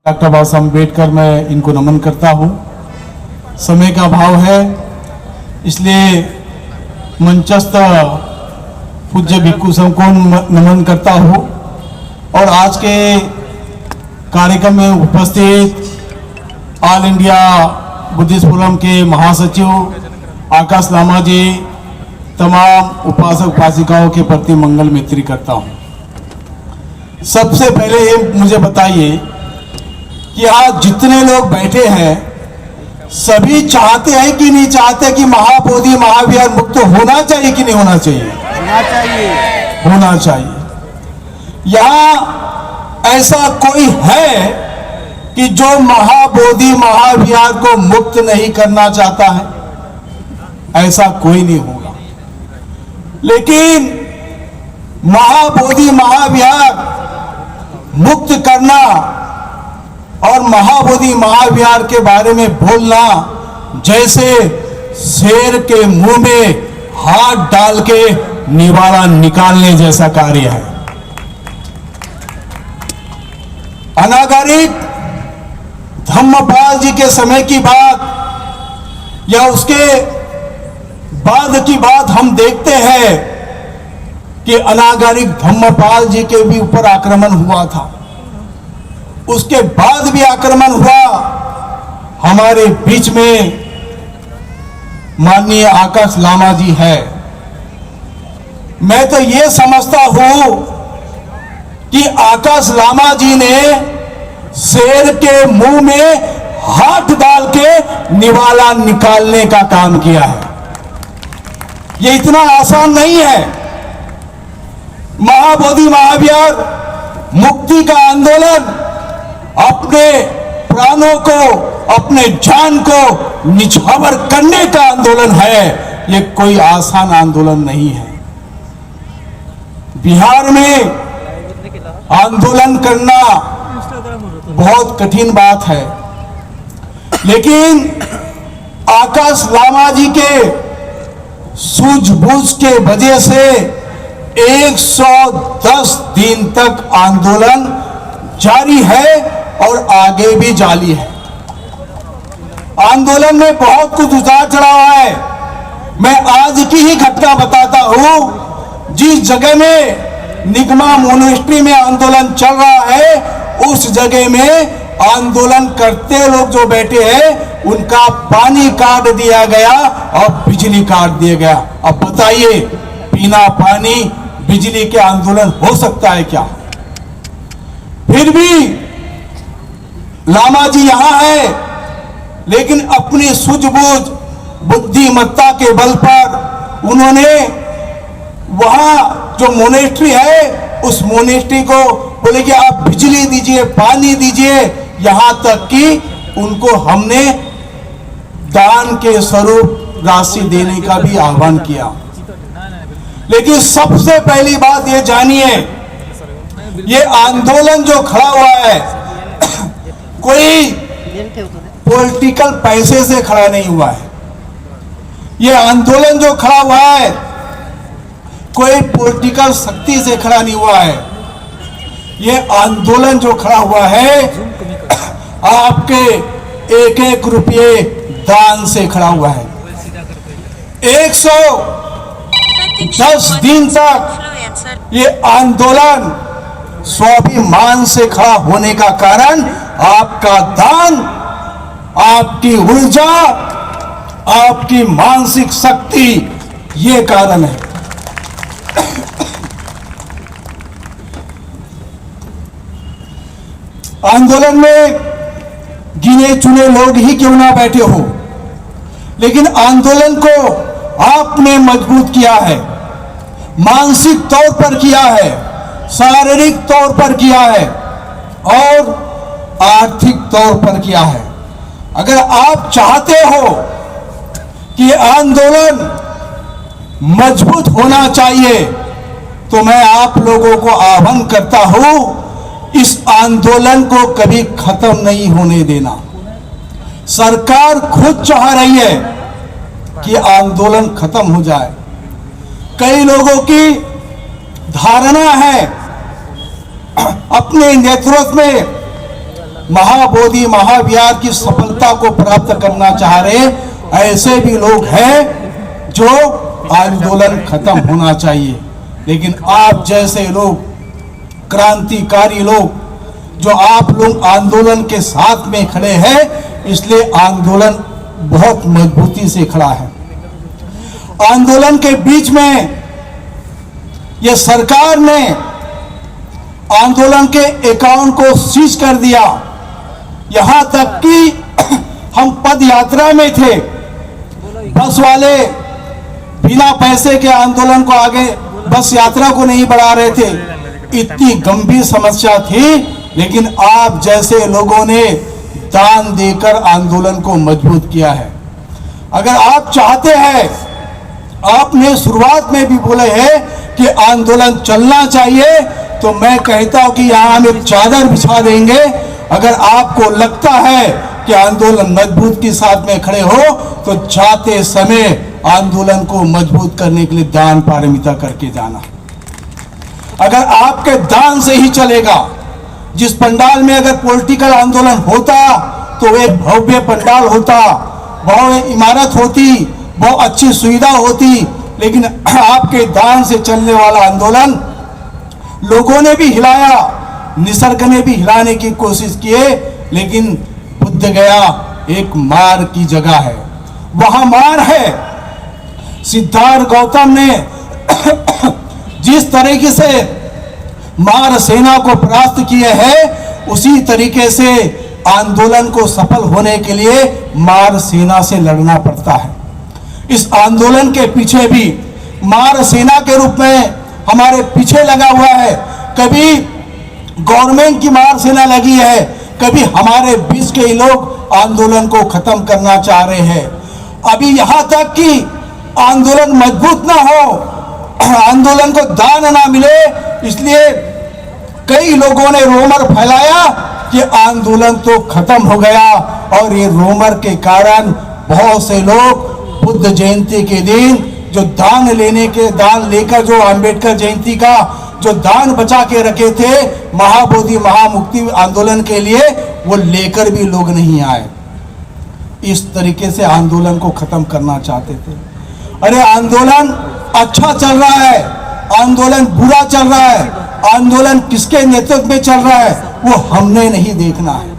Doctor बाबा साहब अम्बेडकर, मैं इनको नमन करता हूँ। समय का अभाव है, इसलिए मंचस्थ पूज्य भिक्खु संघ को नमन करता हूँ। और आज के कार्यक्रम में उपस्थित ऑल इंडिया बुद्धिस्ट फोरम के महासचिव आकाश लामा जी, तमाम उपासक उपासिकाओं के प्रति मंगल मैत्री करता हूँ। सबसे पहले ये मुझे बताइए कि आज जितने लोग बैठे हैं सभी चाहते हैं कि नहीं चाहते कि महाबोधि महाविहार मुक्त होना चाहिए कि नहीं होना चाहिए? होना चाहिए। होना चाहिए। यहाँ ऐसा कोई है कि जो महाबोधि महाविहार को मुक्त नहीं करना चाहता है? ऐसा कोई नहीं होगा। लेकिन महाबोधि महाविहार मुक्त करना और महाबोधि महाविहार के बारे में बोलना जैसे शेर के मुंह में हाथ डाल के निवाला निकालने जैसा कार्य है। अनागरिक धम्मपाल जी के समय की बात या उसके बाद की बात हम देखते हैं कि अनागरिक धम्मपाल जी के भी ऊपर आक्रमण हुआ था। उसके बाद भी आक्रमण हुआ। हमारे बीच में माननीय आकाश लामा जी है। मैं तो ये समझता हूं कि आकाश लामा जी ने शेर के मुंह में हाथ डाल के निवाला निकालने का काम किया है। ये इतना आसान नहीं है। महाबोधि महाविहार मुक्ति का आंदोलन अपने प्राणों को, अपने जान को निछावर करने का आंदोलन है। ये कोई आसान आंदोलन नहीं है। बिहार में आंदोलन करना बहुत कठिन बात है, लेकिन आकाश लामा जी के सूझबूझ के वजह से 110 दिन तक आंदोलन जारी है और आगे भी जारी है। आंदोलन में बहुत कुछ उतार चढ़ाव है। मैं आज की ही घटना बताता हूं। जिस जगह में निगमा मोनेस्ट्री में आंदोलन चल रहा है, उस जगह में आंदोलन करते लोग जो बैठे हैं उनका पानी काट दिया गया और बिजली काट दिया गया। अब बताइए, बिना पानी बिजली के आंदोलन हो सकता है क्या? फिर भी लामा जी यहां है, लेकिन अपनी सूझबूझ बुद्धिमत्ता के बल पर उन्होंने वहां जो मोनेस्ट्री है उस मोनेस्ट्री को बोले कि आप बिजली दीजिए, पानी दीजिए। यहां तक कि उनको हमने दान के स्वरूप राशि देने का भी आह्वान किया। लेकिन सबसे पहली बात ये जानिए, ये आंदोलन जो खड़ा हुआ है कोई पॉलिटिकल पैसे से खड़ा नहीं हुआ है। ये आंदोलन जो खड़ा हुआ है कोई पॉलिटिकल शक्ति से खड़ा नहीं हुआ है। ये आंदोलन जो खड़ा हुआ है आपके एक एक रुपये दान से खड़ा हुआ है। 110 दिन तक ये आंदोलन स्वाभिमान से खड़ा होने का कारण आपका दान, आपकी ऊर्जा, आपकी मानसिक शक्ति, ये कारण है। आंदोलन में गिने चुने लोग ही क्यों ना बैठे हो, लेकिन आंदोलन को आपने मजबूत किया है, मानसिक तौर पर किया है, शारीरिक तौर पर किया है और आर्थिक तौर पर किया है। अगर आप चाहते हो कि आंदोलन मजबूत होना चाहिए तो मैं आप लोगों को आह्वान करता हूं, इस आंदोलन को कभी खत्म नहीं होने देना। सरकार खुद चाह रही है कि आंदोलन खत्म हो जाए। कई लोगों की धारणा है अपने नेतृत्व में महाबोधि महाविहार की सफलता को प्राप्त करना चाह रहे ऐसे भी लोग हैं जो आंदोलन खत्म होना चाहिए। लेकिन आप जैसे लोग, क्रांतिकारी लोग, जो आप लोग आंदोलन के साथ में खड़े हैं, इसलिए आंदोलन बहुत मजबूती से खड़ा है। आंदोलन के बीच में ये सरकार ने आंदोलन के अकाउंट को सीज कर दिया। यहां तक कि हम पद यात्रा में थे, बस वाले बिना पैसे के आंदोलन को आगे, बस यात्रा को नहीं बढ़ा रहे थे। इतनी गंभीर समस्या थी, लेकिन आप जैसे लोगों ने दान देकर आंदोलन को मजबूत किया है। अगर आप चाहते हैं, आपने शुरुआत में भी बोले हैं कि आंदोलन चलना चाहिए, तो मैं कहता हूं कि यहां हम एक चादर बिछा देंगे। अगर आपको लगता है कि आंदोलन मजबूत के साथ में खड़े हो, तो जाते समय आंदोलन को मजबूत करने के लिए दान पारमिता करके जाना। अगर आपके दान से ही चलेगा, जिस पंडाल में अगर पॉलिटिकल आंदोलन होता तो एक भव्य पंडाल होता, भव्य इमारत होती, बहुत अच्छी सुविधा होती, लेकिन आपके दान से चलने वाला आंदोलन लोगों ने भी हिलाया, निसर्ग ने भी हिलाने की कोशिश किए, लेकिन बुद्ध गया एक मार की जगह है, वहां मार है। सिद्धार्थ गौतम ने जिस तरीके से मार सेना को परास्त किए हैं, उसी तरीके से आंदोलन को सफल होने के लिए मार सेना से लड़ना पड़ता है। इस आंदोलन के पीछे भी मार सेना के रूप में हमारे पीछे लगा हुआ है। कभी गवर्नमेंट की मार सेना लगी है, कभी हमारे बीच के लोग आंदोलन को खत्म करना चाह रहे हैं। अभी यहां तक कि आंदोलन मजबूत ना हो, आंदोलन को दान ना मिले, इसलिए कई लोगों ने रोमर फैलाया कि आंदोलन तो खत्म हो गया, और ये रोमर के कारण बहुत से लोग बुद्ध जयंती के दिन जो दान लेकर जो अंबेडकर जयंती का जो दान बचा के रखे थे महाबोधि महामुक्ति आंदोलन के लिए, वो लेकर भी लोग नहीं आए। इस तरीके से आंदोलन को खत्म करना चाहते थे। अरे आंदोलन अच्छा चल रहा है, आंदोलन बुरा चल रहा है, आंदोलन किसके नेतृत्व में चल रहा है, वो हमने नहीं देखना है।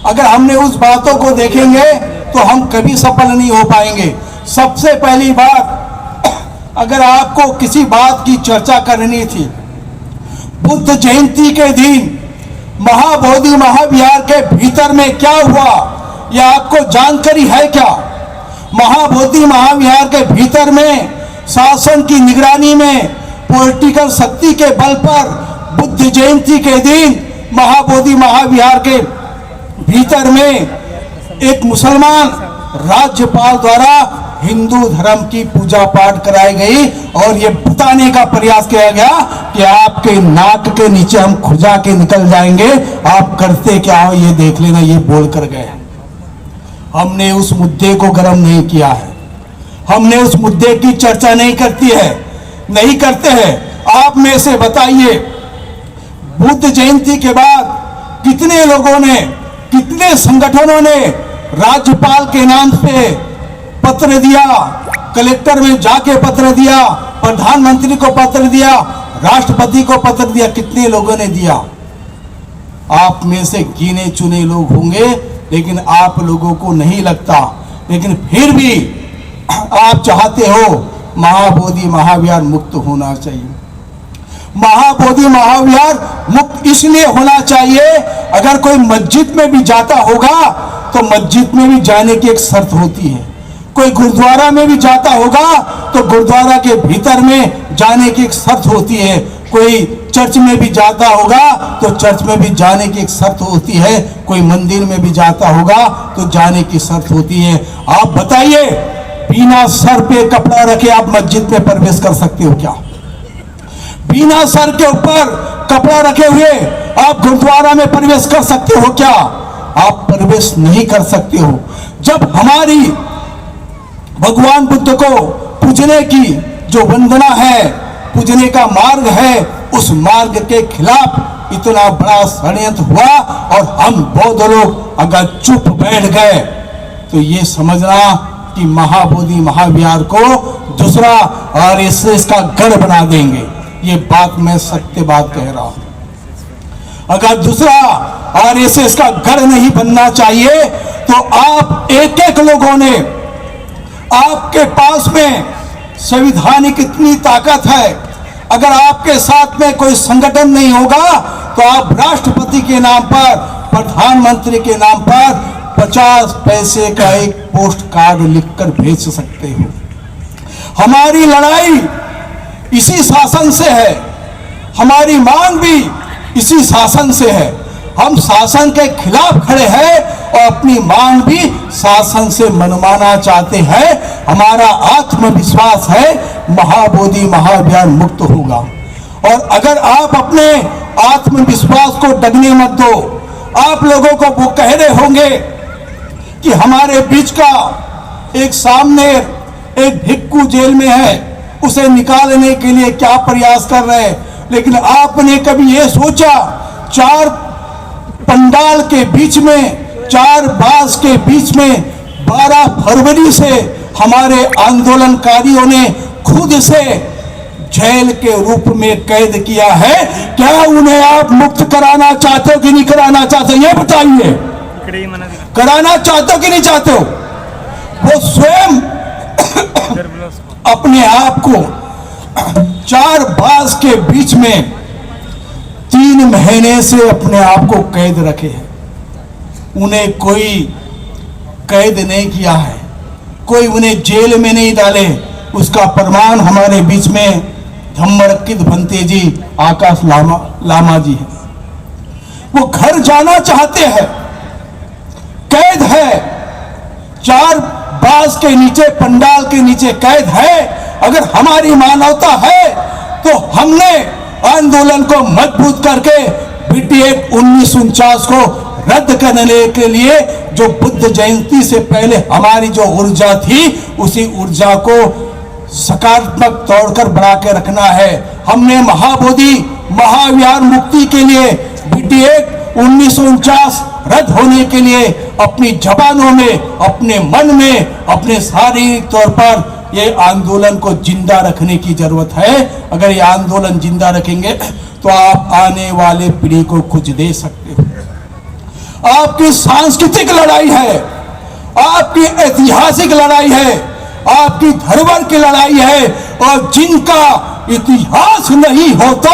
अगर हमने उस बातों को देखेंगे तो हम कभी सफल नहीं हो पाएंगे। सबसे पहली बात, अगर आपको किसी बात की चर्चा करनी थी, बुद्ध जयंती के दिन महाबोधि महाविहार के भीतर में क्या हुआ, यह आपको जानकारी है क्या? महाबोधि महाविहार के भीतर में शासन की निगरानी में पॉलिटिकल शक्ति के बल पर बुद्ध जयंती के दिन महाबोधि महाविहार के भीतर में एक मुसलमान राज्यपाल द्वारा हिंदू धर्म की पूजा पाठ कराई गई, और ये बताने का प्रयास किया गया कि आपके नाक के नीचे हम खुजा के निकल जाएंगे, आप करते क्या हो ये देख लेना, ये बोल कर गए। हमने उस मुद्दे को गर्म नहीं किया है, हमने उस मुद्दे की चर्चा नहीं करते हैं। आप में से बताइए, बुद्ध जयंती के बाद कितने लोगों ने, कितने संगठनों ने राज्यपाल के नाम पे पत्र दिया, कलेक्टर में जाके पत्र दिया, प्रधानमंत्री को पत्र दिया, राष्ट्रपति को पत्र दिया, कितने लोगों ने दिया? आप में से गिने चुने लोग होंगे, लेकिन आप लोगों को नहीं लगता। लेकिन फिर भी आप चाहते हो महाबोधि महाविहार मुक्त होना चाहिए। महाबोधि महाविहार मुक्त इसलिए होना चाहिए, अगर कोई मस्जिद में भी जाता होगा तो मस्जिद में भी जाने की एक शर्त होती है, कोई गुरुद्वारा में भी जाता होगा तो गुरुद्वारा के भीतर में जाने की एक शर्त होती है, कोई चर्च में भी जाता होगा तो चर्च में भी जाने की एक शर्त होती है, कोई मंदिर में भी जाता होगा तो जाने की शर्त होती है। आप बताइए, बिना सर पे कपड़ा रखे आप मस्जिद में प्रवेश कर सकते हो क्या? बिना सर के ऊपर कपड़ा रखे हुए आप गुरुद्वारा में प्रवेश कर सकते हो क्या? आप प्रवेश नहीं कर सकते हो। जब हमारी भगवान बुद्ध को पूजने की जो वंदना है, पूजने का मार्ग है, उस मार्ग के खिलाफ इतना बड़ा षड्यंत्र हुआ और हम बौद्ध लोग अगर चुप बैठ गए तो ये समझना कि महाबोधि महाविहार को दूसरा आरएसएस का गढ़ बना देंगे। ये बात मैं सत्य बात कह रहा हूं। अगर दूसरा आरएसएस का गढ़ नहीं बनना चाहिए तो आप एक एक लोगों ने, आपके पास में संवैधानिक इतनी ताकत है, अगर आपके साथ में कोई संगठन नहीं होगा तो आप राष्ट्रपति के नाम पर, प्रधानमंत्री के नाम पर 50 पैसे का एक पोस्ट कार्ड लिखकर भेज सकते हो। हमारी लड़ाई इसी शासन से है, हमारी मांग भी इसी शासन से है। हम शासन के खिलाफ खड़े हैं और अपनी मांग भी शासन से मनवाना चाहते हैं। हमारा आत्मविश्वास है महाबोधि महाविहार मुक्त होगा। और अगर आप अपने आत्मविश्वास को डगने मत दो। आप लोगों को वो कह रहे होंगे कि हमारे बीच का एक सामने एक भिक्खू जेल में है, उसे निकालने के लिए क्या प्रयास कर रहे हैं, लेकिन आपने कभी ये सोचा 4 पंडाल के बीच में, 4 बास के बीच में 12 फरवरी से हमारे आंदोलनकारियों ने खुद से जेल के रूप में कैद किया है। क्या उन्हें आप मुक्त कराना चाहते हो कि नहीं कराना चाहते, ये बताइए। कराना चाहते हो कि नहीं चाहते हो? वो स्वयं अपने आप को 4 बास के बीच में 3 महीने से अपने आप को कैद रखे हैं। उन्हें कोई कैद नहीं किया है, कोई उन्हें जेल में नहीं डाले। उसका प्रमाण हमारे बीच में धम्मरकित भंते जी, आकाश लामा जी है। वो घर जाना चाहते हैं, कैद है, 4 बास के नीचे, पंडाल के नीचे कैद है। अगर हमारी मानवता है तो हमने आंदोलन को मजबूत करके बीटी एक्ट 1949 को रद्द करने के लिए जो बुद्ध जयंती से पहले हमारी जो ऊर्जा थी, उसी ऊर्जा को सकारात्मक तौर पर बढ़ा के रखना है। हमने महाबोधि महाविहार मुक्ति के लिए बीटी एक्ट 1949 रद्द होने के लिए अपनी जबानों में, अपने मन में, अपने शारीरिक तौर पर ये आंदोलन को जिंदा रखने की जरूरत है। अगर ये आंदोलन जिंदा रखेंगे तो आप आने वाले पीढ़ी को कुछ दे सकते हो। आपकी सांस्कृतिक लड़ाई है, आपकी ऐतिहासिक लड़ाई है, आपकी धरोहर की लड़ाई है। और जिनका इतिहास नहीं होता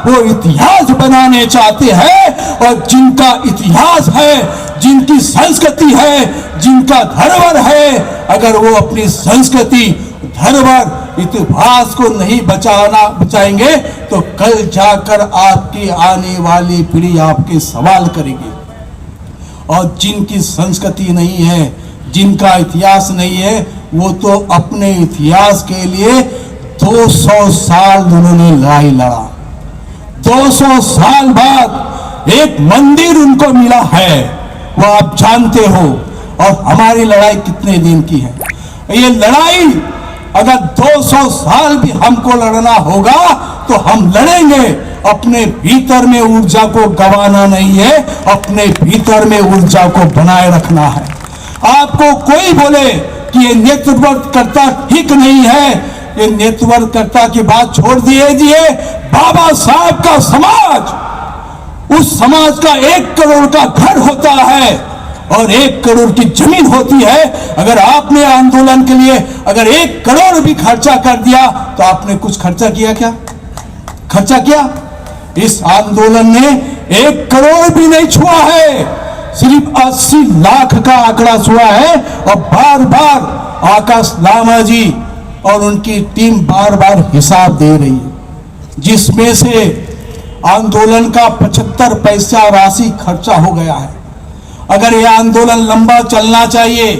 वो इतिहास बनाने चाहते हैं, और जिनका इतिहास है, जिनकी संस्कृति है, जिनका धरोहर है, अगर वो अपनी संस्कृति, धरोहर, इतिहास को नहीं बचाएंगे तो कल जाकर आपकी आने वाली पीढ़ी आपके सवाल करेगी। और जिनकी संस्कृति नहीं है, जिनका इतिहास नहीं है, वो तो अपने इतिहास के लिए 200 साल उन्होंने लड़ाई लड़ा। 200 साल बाद एक मंदिर उनको मिला है, वो आप जानते हो। और हमारी लड़ाई कितने दिन की है? ये लड़ाई अगर 200 साल भी हमको लड़ना होगा तो हम लड़ेंगे। अपने भीतर में ऊर्जा को गंवाना नहीं है, अपने भीतर में ऊर्जा को बनाए रखना है। आपको कोई बोले कि ये नेतृत्वकर्ता ठीक नहीं है, ये नेतृत्वकर्ता की बात छोड़ दीजिए। बाबा साहब का समाज, उस समाज का 1 करोड़ का घर होता है और 1 करोड़ की जमीन होती है। अगर आपने आंदोलन के लिए अगर 1 करोड़ भी खर्चा कर दिया तो आपने कुछ खर्चा किया क्या? खर्चा किया? इस आंदोलन ने 1 करोड़ भी नहीं छुआ है, सिर्फ 80 लाख का आंकड़ा छुआ है। और बार बार आकाश लामा जी और उनकी टीम बार बार हिसाब दे रही है, जिसमें से आंदोलन का 75 पैसा राशि खर्चा हो गया है। अगर यह आंदोलन लंबा चलना चाहिए,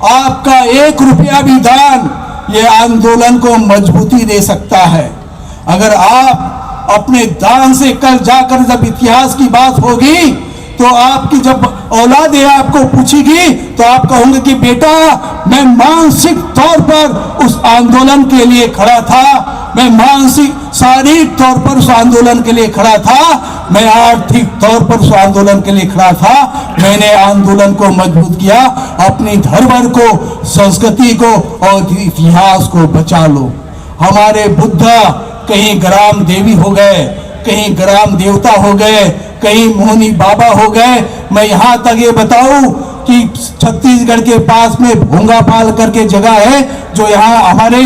आपका 1 रुपया भी दान ये आंदोलन को मजबूती दे सकता है। अगर आप अपने दान से कल जाकर जब इतिहास की बात होगी तो आपकी जब औलादें आपको पूछेगी तो आप कहोगे कि बेटा मैं मानसिक तौर पर उस आंदोलन के लिए खड़ा था मैं मानसिक शारीरिक तौर पर उस आंदोलन के लिए खड़ा था, मैं आर्थिक तौर पर उस आंदोलन के लिए खड़ा था। मैंने आंदोलन को मजबूत किया, अपनी धरोहर को, संस्कृति को और इतिहास को बचा लो। हमारे बुद्धा कहीं ग्राम देवी हो गए, कहीं ग्राम देवता हो गए, कहीं मोहनी बाबा हो गए। मैं यहाँ तक ये बताऊं कि छत्तीसगढ़ के पास में भोंगापाल करके जगह है, जो यहाँ हमारे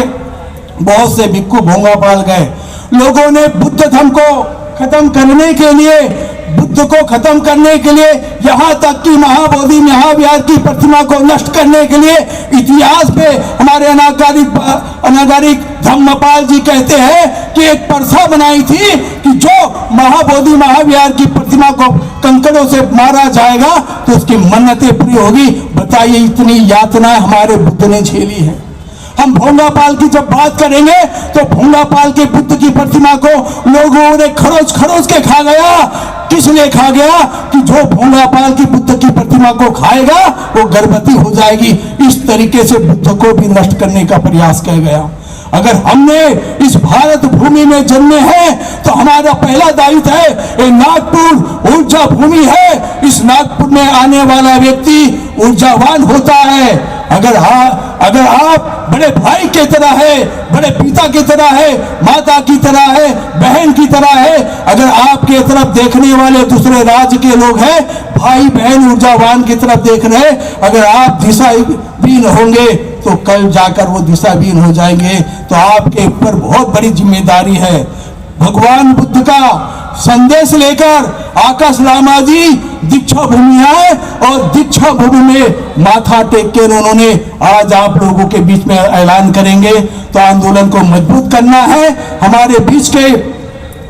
बहुत से भिक्खु भोंगापाल गए। लोगों ने बुद्ध धर्म को खत्म करने के लिए, बुद्ध को खत्म करने के लिए, यहाँ तक कि महाबोधि महावीर की प्रतिमा को नष्ट करने के लिए इतिहास पे हमारे अनागारिक धम्मपाल जी कहते हैं कि एक प्रथा बनाई थी कि जो महाबोधि महावीर की प्रतिमा को कंकड़ों से मारा जाएगा तो उसकी मन्नतें पूरी होगी। बताइए, इतनी यातनाएं हमारे बुद्ध ने झेली है। हम भोंगापाल की जब बात करेंगे तो भोंगापाल के बुद्ध की प्रतिमा को लोगों ने खरोच खरोच के खा गया। किस लिए खा गया? कि जो भोंगापाल की बुद्ध की प्रतिमा को खाएगा वो गर्भवती हो जाएगी। इस तरीके से बुद्ध को भी नष्ट करने का प्रयास किया गया। अगर हमने इस भारत भूमि में जन्मे हैं तो हमारा पहला दायित्व है, ये नागपुर ऊर्जा भूमि है, इस नागपुर में आने वाला व्यक्ति ऊर्जावान होता है। अगर आप बड़े भाई की तरह है, बड़े पिता की तरह है, माता की तरह है, बहन की तरह है, अगर आपके तरफ देखने वाले दूसरे राज्य के लोग हैं, भाई बहन ऊर्जावान की तरफ देख रहे, अगर आप दिशाहीन होंगे तो कल जाकर वो दिशाहीन हो जाएंगे। तो आपके ऊपर बहुत बड़ी जिम्मेदारी है। भगवान बुद्ध का संदेश लेकर आकाश लामा जी दीक्षा भूमि आए और दीक्षा भूमि में माथा टेक के उन्होंने आज आप लोगों के बीच में ऐलान करेंगे। तो आंदोलन को मजबूत करना है। हमारे बीच के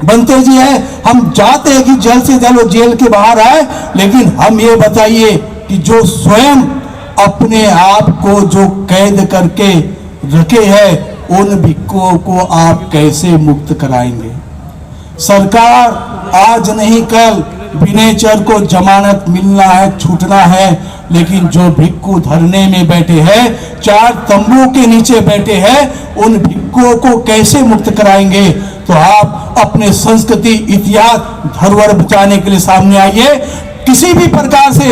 बनते जी है, हम चाहते हैं कि जल्द से जल्द वो जेल के बाहर आए, लेकिन हम ये बताइए कि जो स्वयं अपने आप को जो कैद करके रखे हैं उन भिक्खुओं को आप कैसे मुक्त कराएंगे? सरकार आज नहीं कल विनयचर को जमानत मिलना है, छूटना है, लेकिन जो भिक्खु धरने में बैठे हैं, चार तंबू के नीचे बैठे हैं, उन भिक्खुओं को कैसे मुक्त कराएंगे? तो आप अपने संस्कृति, इतिहास, धरोहर बचाने के लिए सामने आइए। किसी भी प्रकार से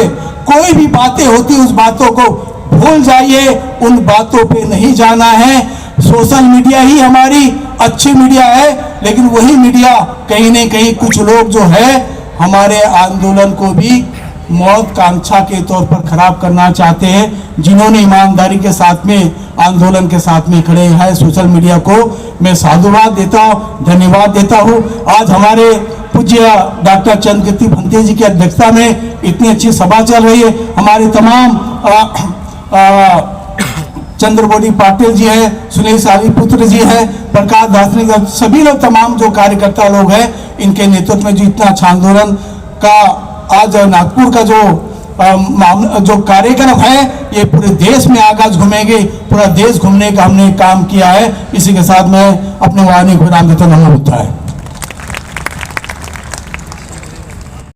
कोई भी बातें होती उस बातों को भूल जाइए, उन बातों पे नहीं जाना है। सोशल मीडिया ही हमारी अच्छी मीडिया है, लेकिन वही मीडिया कहीं न कहीं कुछ लोग जो है हमारे आंदोलन को भी मौत कांक्षा के तौर पर खराब करना चाहते हैं। जिन्होंने ईमानदारी के साथ में आंदोलन के साथ में खड़े हैं, सोशल मीडिया को मैं साधुवाद देता हूँ, धन्यवाद देता हूँ। आज हमारे पूज्य डॉक्टर चंद्रकीर्ति भंते जी की अध्यक्षता में इतनी अच्छी सभा चल रही है। हमारे तमाम चंद्रबोड़ी पाटिल जी है, सुनील सालीपुत्र जी है, प्रकाश दासनी, सभी लोग तमाम जो कार्यकर्ता लोग हैं, इनके नेतृत्व में जो इतना अच्छा आंदोलन का आज नागपुर का जो कार्यक्रम है, ये पूरे देश में आगाज घूमेंगे। पूरा देश घूमने का हमने काम किया है। इसी के साथ मैं अपने वाणी को विराम देता हूं।